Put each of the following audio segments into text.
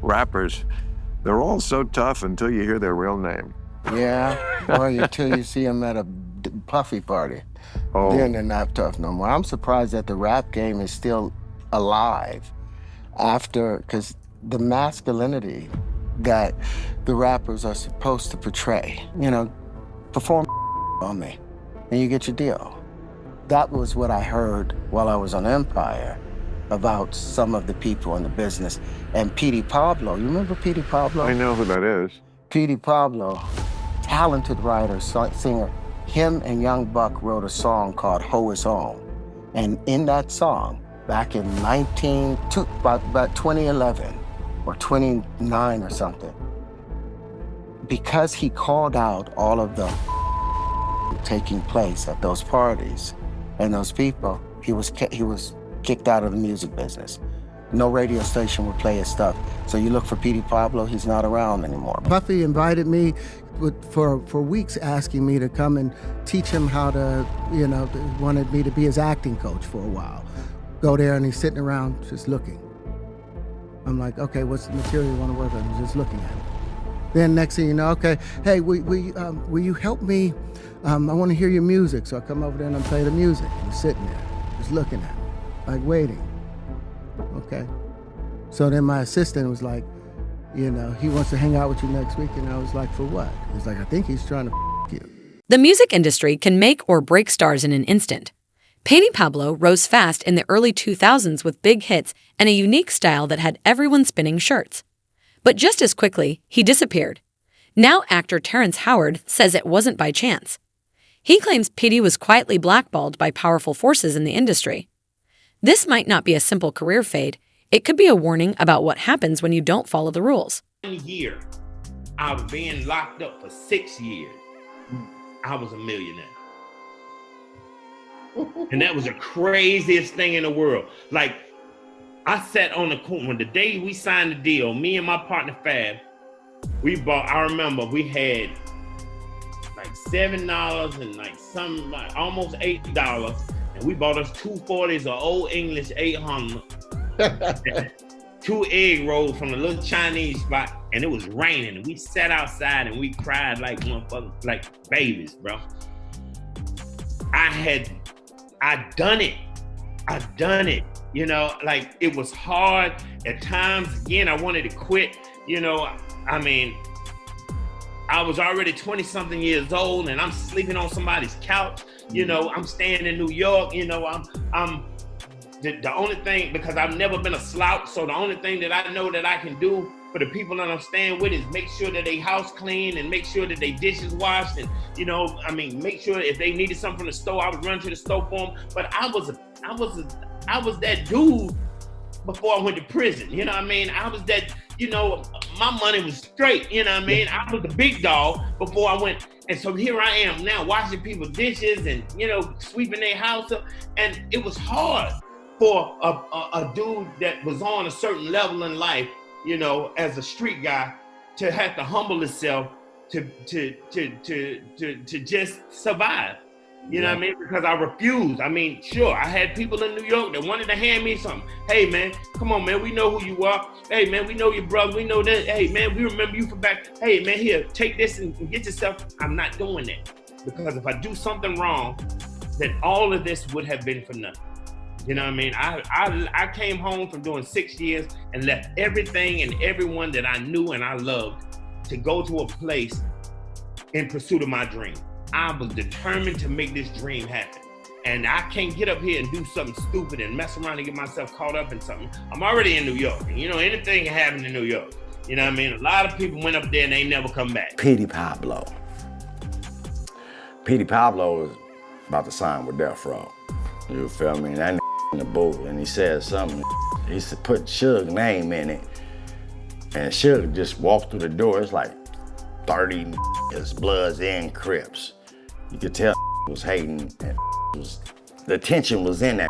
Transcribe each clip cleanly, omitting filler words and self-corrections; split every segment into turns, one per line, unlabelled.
rappers, they're all so tough until you hear their real name.
Yeah, or until you see them at a puffy party.
Oh.
Then they're not tough no more. I'm surprised that the rap game is still alive after, because the masculinity that the rappers are supposed to portray, you know, perform on me and you get your deal. That was what I heard while I was on Empire about some of the people in the business. And Petey Pablo, you remember Petey Pablo?
I know who that is.
Petey Pablo, talented writer, singer. Him and Young Buck wrote a song called Ho Is Home. And in that song, back in about 2011 or 29 or something, because he called out all of the taking place at those parties and those people, he was kicked out of the music business. No radio station would play his stuff. So you look for Petey Pablo, he's not around anymore. Puffy invited me for weeks, asking me to come and teach him how to, wanted me to be his acting coach for a while. Go there and he's sitting around just looking. I'm like, okay, what's the material you want to work on? He's just looking at it. Then next thing you know, okay, hey, will you help me? I want to hear your music. So I come over there and I play the music. He's sitting there, just looking at it, like waiting. Okay. So then my assistant was like, he wants to hang out with you next week. And I was like, for what? He's like, I think he's trying to you.
The music industry can make or break stars in an instant. Petey Pablo rose fast in the early 2000s with big hits and a unique style that had everyone spinning shirts. But just as quickly, he disappeared. Now actor Terrence Howard says it wasn't by chance. He claims Petey was quietly blackballed by powerful forces in the industry. This might not be a simple career fade. It could be a warning about what happens when you don't follow the rules.
1 year out of being locked up for 6 years, I was a millionaire. And that was the craziest thing in the world. Like, I sat on the corner. The day we signed the deal, me and my partner Fab, I remember we had like $7 and like almost $8. And we bought us 240s of Old English 800, 2 egg rolls from the little Chinese spot, and it was raining. And we sat outside and we cried like motherfuckers, like babies, bro. I done it. Like it was hard at times. Again, I wanted to quit. I was already 20-something years old and I'm sleeping on somebody's couch. I'm staying in New York. I'm the only thing, because I've never been a slouch. So the only thing that I know that I can do for the people that I'm staying with is make sure that they house clean and make sure that they dishes washed and, make sure if they needed something from the store, I would run to the store for them. But I was that dude before I went to prison. I was that, my money was straight. I was the big dog before I went. And so here I am now washing people's dishes and, sweeping their house up. And it was hard for a dude that was on a certain level in life, as a street guy, to have to humble himself to just survive. You know what I mean? Because I refused. Sure, I had people in New York that wanted to hand me something. Hey, man, come on, man. We know who you are. Hey, man, we know your brother. We know that. Hey, man, we remember you from back. Hey, man, here, take this and get yourself. I'm not doing that. Because if I do something wrong, then all of this would have been for nothing. You know what I mean? I came home from doing 6 years and left everything and everyone that I knew and I loved to go to a place in pursuit of my dream. I was determined to make this dream happen. And I can't get up here and do something stupid and mess around and get myself caught up in something. I'm already in New York. And, anything can happen in New York. You know what I mean? A lot of people went up there and they never come back.
Petey Pablo. Petey Pablo was about to sign with Death Row. You feel me? That in the booth, and he said something. He used to put Suge's name in it. And Suge just walked through the door. It's like 30 Bloods and Crips. You could tell was hating, and the tension was in that.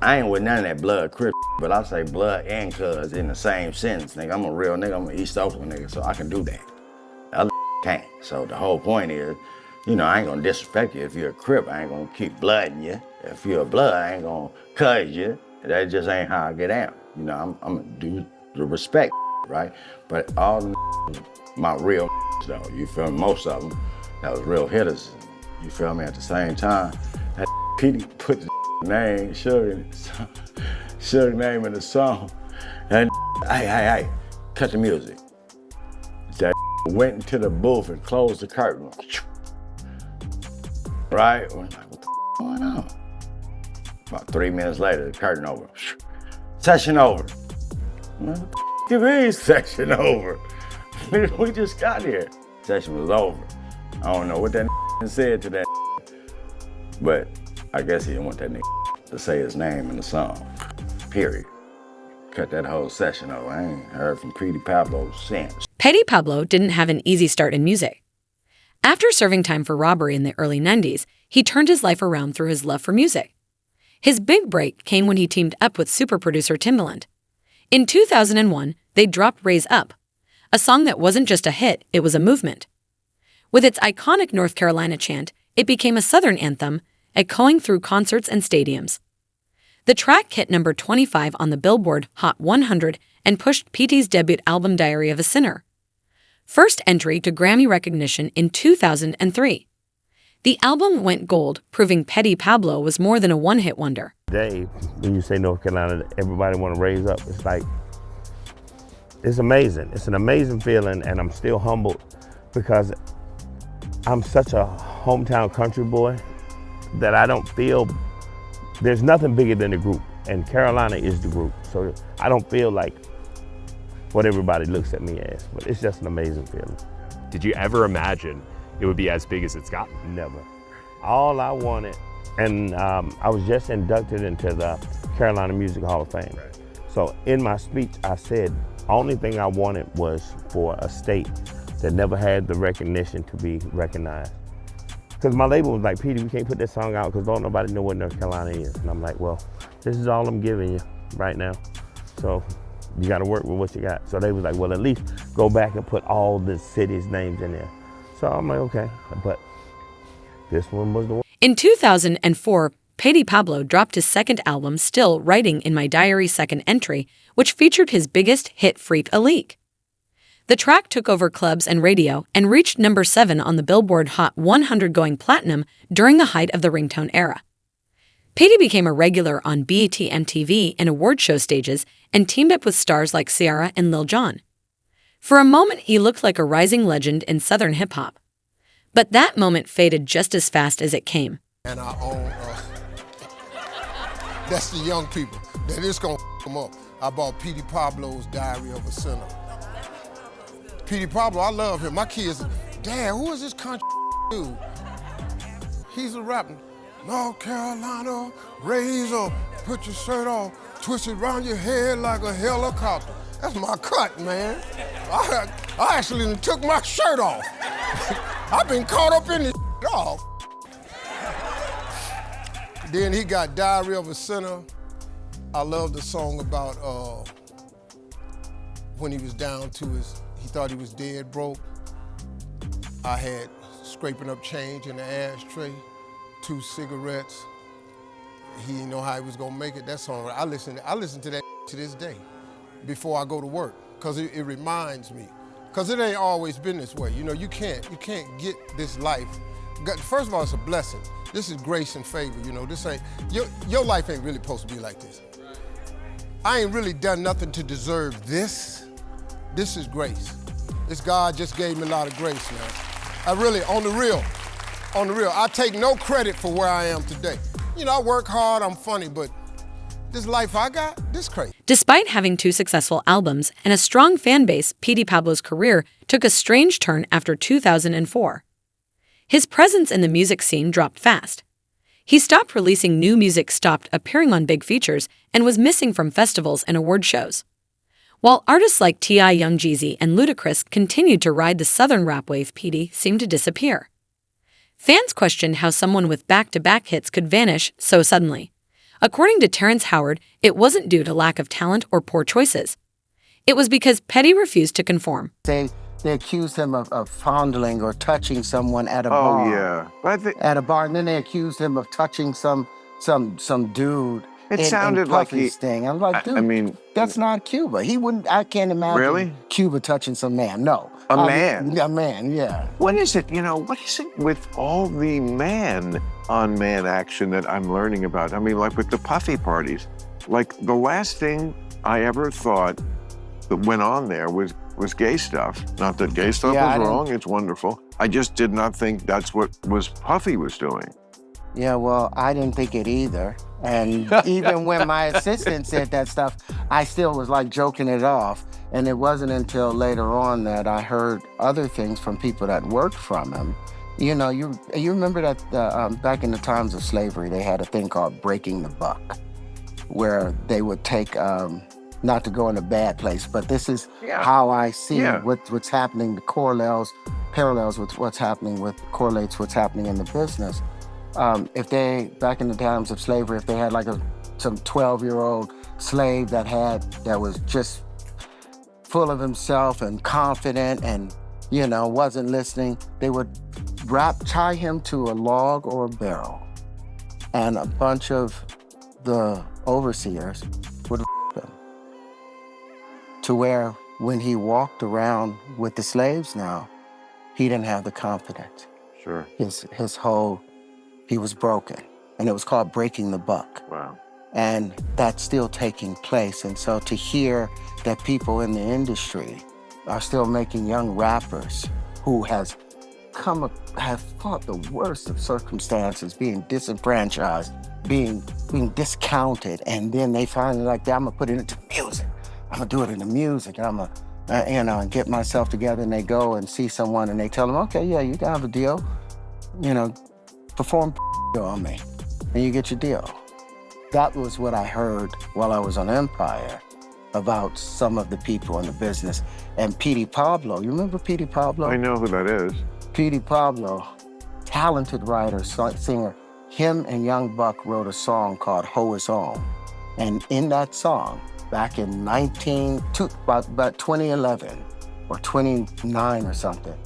I ain't with none of that blood Crip, but I say blood and cuz in the same sentence, nigga. I'm a real nigga, I'm an East Oakland nigga, so I can do that. The other can't. So the whole point is, I ain't gonna disrespect you. If you're a Crip, I ain't gonna keep blooding you. If you're a blood, I ain't gonna cuz you. That just ain't how I get out. I'm gonna do the respect, right? But all my real though, you feel me? Most of them, that was real hitters. You feel me? At the same time, that Petey put the name, Suge name in the song, and hey, cut the music. That went into the booth and closed the curtain. Right? We're like, what the going on? About 3 minutes later, the curtain over. Session over. What the you mean session over? We just got here. Session was over. I don't know what that said to that, but I guess he didn't want that to say his name in the song, period. Cut that whole session over. I ain't heard from Petey Pablo since.
Petey Pablo didn't have an easy start in music. After serving time for robbery in the early 90s, he turned his life around through his love for music. His big break came when he teamed up with super producer Timbaland. In 2001, they dropped Raise Up, a song that wasn't just a hit, it was a movement. With its iconic North Carolina chant, it became a Southern anthem, echoing through concerts and stadiums. The track hit number 25 on the Billboard Hot 100 and pushed Petey's debut album Diary of a Sinner. First entry to Grammy recognition in 2003. The album went gold, proving Petey Pablo was more than a one-hit wonder.
Today, when you say North Carolina, everybody want to raise up. It's like, it's amazing. It's an amazing feeling, and I'm still humbled because I'm such a hometown country boy that I don't feel, there's nothing bigger than the group, and Carolina is the group. So I don't feel like what everybody looks at me as, but it's just an amazing feeling.
Did you ever imagine it would be as big as it's gotten?
Never. All I wanted, and I was just inducted into the Carolina Music Hall of Fame.
Right.
So in my speech, I said, only thing I wanted was for a state that never had the recognition to be recognized. Because my label was like, Petey, we can't put this song out because don't nobody know what North Carolina is. And I'm like, well, this is all I'm giving you right now. So you got to work with what you got. So they was like, well, at least go back and put all the cities' names in there. So I'm like, okay, but this one was the one.
In 2004, Petey Pablo dropped his second album, Still Writing in My Diary second entry, which featured his biggest hit, Freak a Leak. The track took over clubs and radio and reached number 7 on the Billboard Hot 100, going platinum during the height of the ringtone era. Petey became a regular on BET MTV and award show stages and teamed up with stars like Ciara and Lil Jon. For a moment, he looked like a rising legend in Southern hip-hop. But that moment faded just as fast as it came.
And our own, that's the young people. That is gonna them up. I bought Petey Pablo's Diary of a Sinner. Petey Pablo, I love him. My kids, Dad, who is this country dude? He's a rapper. North Carolina, raise up, put your shirt on, twist it around your head like a helicopter. That's my cut, man. I actually took my shirt off. I've been caught up in this off. Then he got Diary of a Sinner. I love the song about when he was down to he thought he was dead broke. I had scraping up change in the ashtray, 2 cigarettes. He didn't know how he was gonna make it. That song, I listen to that to this day before I go to work, because it reminds me. Because it ain't always been this way. You know, you can't get this life. First of all, it's a blessing. This is grace and favor, you know. This ain't, your life ain't really supposed to be like this. I ain't really done nothing to deserve this. This is grace. This God just gave me a lot of grace, man. I really, on the real, I take no credit for where I am today. You know, I work hard, I'm funny, but this life I got, this crazy.
Despite having 2 successful albums and a strong fan base, Petey Pablo's career took a strange turn after 2004. His presence in the music scene dropped fast. He stopped releasing new music, stopped appearing on big features, and was missing from festivals and award shows. While artists like T.I., Young Jeezy, and Ludacris continued to ride the Southern rap wave, Petey seemed to disappear. Fans questioned how someone with back-to-back hits could vanish so suddenly. According to Terrence Howard, it wasn't due to lack of talent or poor choices. It was because Petey refused to conform.
They accused him of fondling or touching someone at a bar.
Oh, yeah.
At a bar, and then they accused him of touching some dude
It sounded like he.
Puffy's thing. I'm like, dude,
I mean,
that's not Cuba. He wouldn't. I can't imagine
Really?
Cuba touching some man. No,
A man?
A man. Yeah.
What is it? What is it with all the man-on-man action that I'm learning about? I mean, like with the Puffy parties. Like the last thing I ever thought that went on there was gay stuff. Not that gay stuff
Yeah,
was wrong. It's wonderful. I just did not think that's what Puffy was doing.
Yeah, well, I didn't think it either. And even when my assistant said that stuff, I still was like joking it off. And it wasn't until later on that I heard other things from people that worked from him. You remember that back in the times of slavery, they had a thing called breaking the buck, where they would take, not to go in a bad place, but this is how I see what's happening, the parallels with what's happening correlates what's happening in the business. If they, back in the times of slavery, if they had like some 12-year-old slave that was just full of himself and confident and, wasn't listening, they would tie him to a log or a barrel. And a bunch of the overseers would him. To where when he walked around with the slaves now, he didn't have the confidence.
Sure.
He was broken, and it was called breaking the buck.
Wow.
And that's still taking place. And so to hear that people in the industry are still making young rappers who have fought the worst of circumstances, being disenfranchised, being discounted, and then they finally like, I'm gonna put it into music. I'm gonna do it in the music, and I'm gonna, and get myself together, and they go and see someone, and they tell them, okay, yeah, you can have a deal, perform on me, and you get your deal. That was what I heard while I was on Empire about some of the people in the business. And Petey Pablo, you remember Petey Pablo?
I know who that is.
Petey Pablo, talented writer, singer. Him and Young Buck wrote a song called Ho Is On. And in that song, back in about 2011 or 29 or something,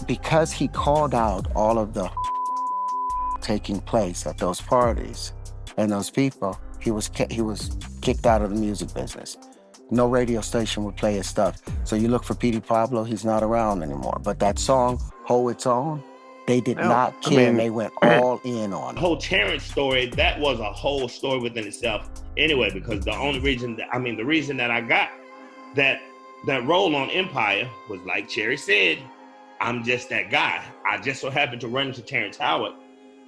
because he called out all of the taking place at those parties and those people, he was kicked out of the music business. No radio station would play his stuff. So you look for Petey Pablo, he's not around anymore. But that song, Ho It's On, they did not care. They went all in on it.
The whole Terrence story, that was a whole story within itself anyway, because the reason that I got that role on Empire was, like Cherry said, I'm just that guy. I just so happened to run into Terrence Howard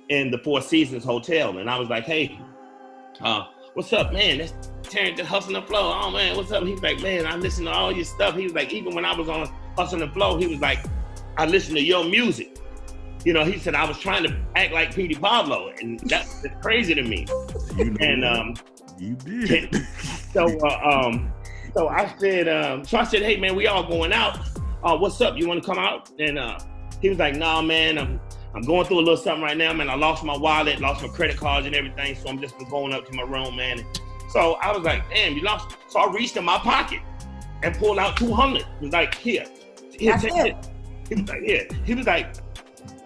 in the Four Seasons Hotel. And I was like, hey, what's up, man? That's Terrence, the Hustle and Flow. Oh, man, what's up? He's like, man, I listen to all your stuff. He was like, even when I was on Hustle and Flow, he was like, I listen to your music. He said, I was trying to act like Petey Pablo. And that's crazy to me.
You did.
So I said, hey, man, we all going out. What's up? You want to come out? And he was like, nah, man, I'm going through a little something right now, man. I lost my wallet, lost my credit cards and everything. So I'm just going up to my room, man. And so I was like, damn, you lost. So I reached in my pocket and pulled out $200. He was like, here. Take it. He was like, here. He was like,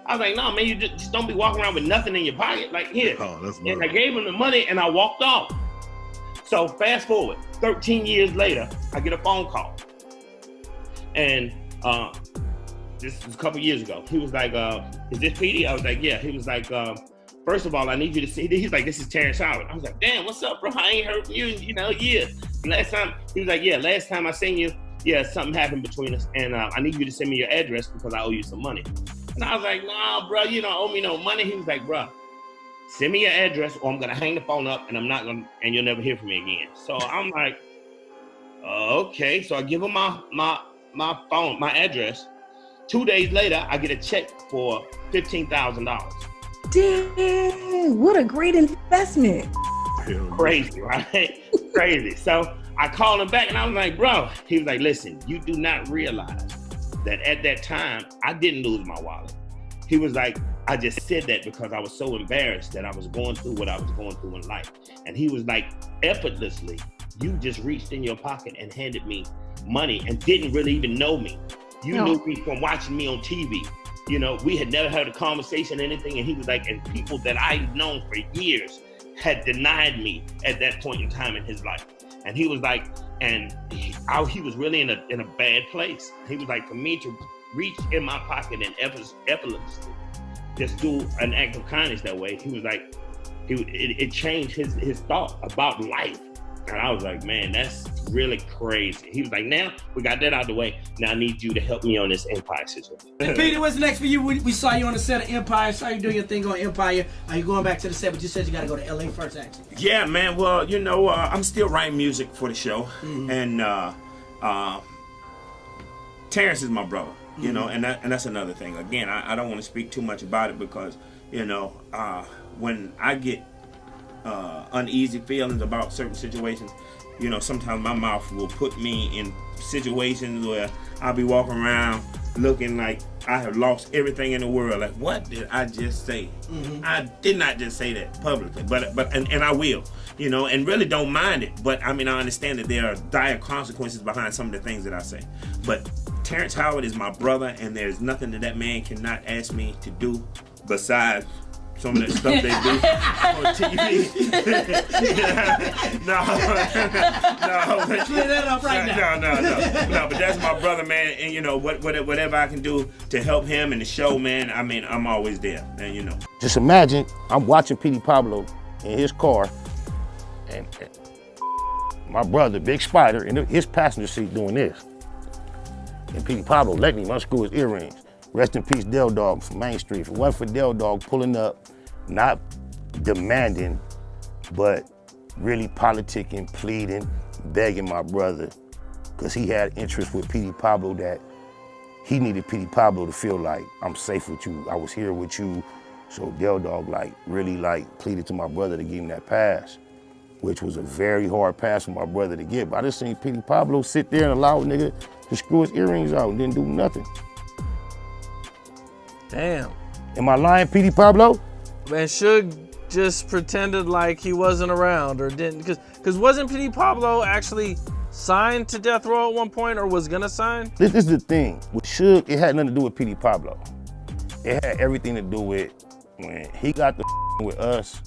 I was like, no, man, you just don't be walking around with nothing in your pocket. Like, here.
Oh, that's
and I gave him the money and I walked off. So fast forward, 13 years later, I get a phone call. And this was a couple years ago. He was like, is this Petey? I was like, yeah. He was like, first of all, I need you to see. He's like, this is Terrence Howard. I was like, damn, what's up, bro? I ain't heard from you in years. Last time, he was like, yeah, last time I seen you, something happened between us. And I need you to send me your address because I owe you some money. And I was like, nah, bro, you don't owe me no money. He was like, bro, send me your address or I'm going to hang the phone up and and you'll never hear from me again. So I'm like, okay. So I give him my phone, my address. 2 days later, I get a check for $15,000.
Dang, what a great investment.
Crazy, right? Crazy. So I called him back and I was like, bro, he was like, listen, you do not realize that at that time, I didn't lose my wallet. He was like, I just said that because I was so embarrassed that I was going through what I was going through in life. And he was like, effortlessly, you just reached in your pocket and handed me money and didn't really even know me. You knew me from watching me on TV. We had never had a conversation or anything. And he was like, and people that I've known for years had denied me at that point in time in his life. And he was like, he was really in a bad place. He was like, for me to reach in my pocket and effortlessly just do an act of kindness that way, he was like, it changed his thought about life. And I was like, man, that's really crazy. He was like, now we got that out of the way. Now I need you to help me on this Empire situation.
Petey, what's next for you? We saw you on the set of Empire. Saw you doing your thing on Empire. Are you going back to the set? But you said you got to go to LA first, actually.
Yeah, man. Well, you know, I'm still writing music for the show. Mm-hmm. And Terrence is my brother, you know, and that's another thing. Again, I don't want to speak too much about it because, you know, when I get uneasy feelings about certain situations, you know, sometimes my mouth will put me in situations where I'll be walking around looking like I have lost everything in the world. Like, what did I just say? Mm-hmm. I did not just say that publicly, but I will, you know, and really don't mind it. But I mean, I understand that there are dire consequences behind some of the things that I say. But Terrence Howard is my brother, and there's nothing that man cannot ask me to do besides some of that stuff they do on TV. No.
Clear that up right now.
No, but that's my brother, man, and you know, whatever I can do to help him and the show, man, I mean, I'm always there, and you know.
Just imagine, I'm watching Petey Pablo in his car, and my brother, Big Spider, in his passenger seat doing this. And Petey Pablo letting him unscrew his earrings. Rest in peace, Del Dog from Main Street. If it wasn't for Del Dog pulling up, not demanding, but really politicking, pleading, begging my brother, because he had interest with Petey Pablo that he needed Petey Pablo to feel like, I'm safe with you, I was here with you. So Del Dog really pleaded to my brother to give him that pass, which was a very hard pass for my brother to get. But I just seen Petey Pablo sit there and allow a nigga to screw his earrings out and didn't do nothing.
Damn.
Am I lying, Petey Pablo?
Man, Suge just pretended like he wasn't around or didn't, because wasn't Petey Pablo actually signed to Death Row at one point or was gonna sign?
This is the thing. With Suge, it had nothing to do with Petey Pablo. It had everything to do with when he got the with us.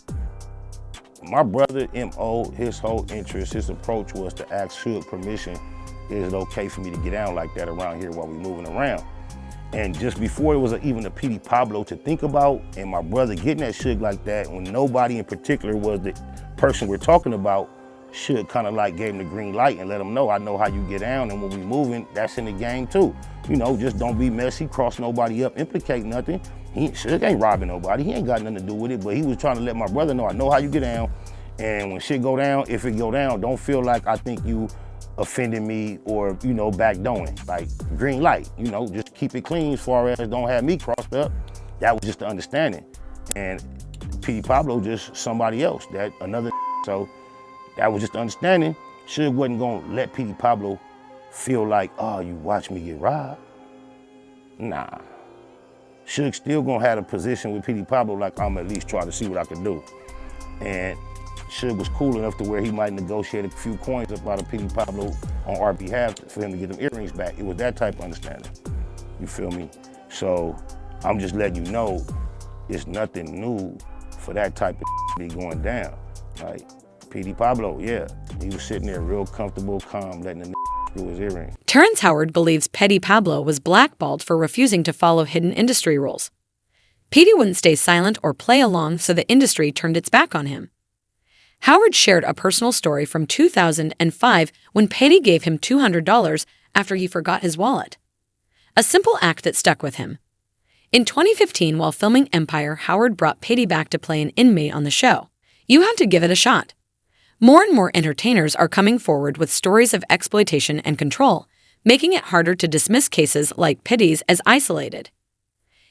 My brother, M.O., his whole interest, his approach was to ask Suge permission. Is it okay for me to get down like that around here while we moving around? And just before it was even a Petey Pablo to think about, and my brother getting that Suge like that, when nobody in particular was the person we're talking about, Suge kind of gave him the green light and let him know, I know how you get down, and when we moving, that's in the game too. You know, just don't be messy, cross nobody up, implicate nothing. Suge ain't robbing nobody, he ain't got nothing to do with it, but he was trying to let my brother know, I know how you get down, and when shit go down, if it go down, don't feel like I think you offending me or, you know, backdoing. Like, green light, you know, just keep it clean as far as don't have me crossed up. That was just the understanding. And Petey Pablo just somebody else, that another. So that was just the understanding. Suge wasn't gonna let Petey Pablo feel like, oh, you watch me get robbed. Nah. Suge still gonna have a position with Petey Pablo like I'm at least try to see what I can do. And Suge was cool enough to where he might negotiate a few coins up out of Petey Pablo on our behalf for him to get them earrings back. It was that type of understanding. You feel me? So I'm just letting you know it's nothing new for that type of to be going down. Like Petey Pablo, yeah, he was sitting there real comfortable, calm, letting the screw his earrings.
Terrence Howard believes Petey Pablo was blackballed for refusing to follow hidden industry rules. Petey wouldn't stay silent or play along, so the industry turned its back on him. Howard shared a personal story from 2005 when Petey gave him $200 after he forgot his wallet. A simple act that stuck with him. In 2015, while filming Empire, Howard brought Petey back to play an inmate on the show. You have to give it a shot. More and more entertainers are coming forward with stories of exploitation and control, making it harder to dismiss cases like Petey's as isolated.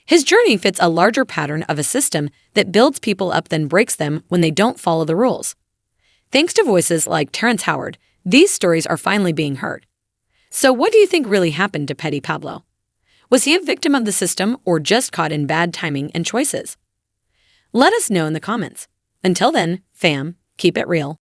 His journey fits a larger pattern of a system that builds people up then breaks them when they don't follow the rules. Thanks to voices like Terrence Howard, these stories are finally being heard. So what do you think really happened to Petey Pablo? Was he a victim of the system or just caught in bad timing and choices? Let us know in the comments. Until then, fam, keep it real.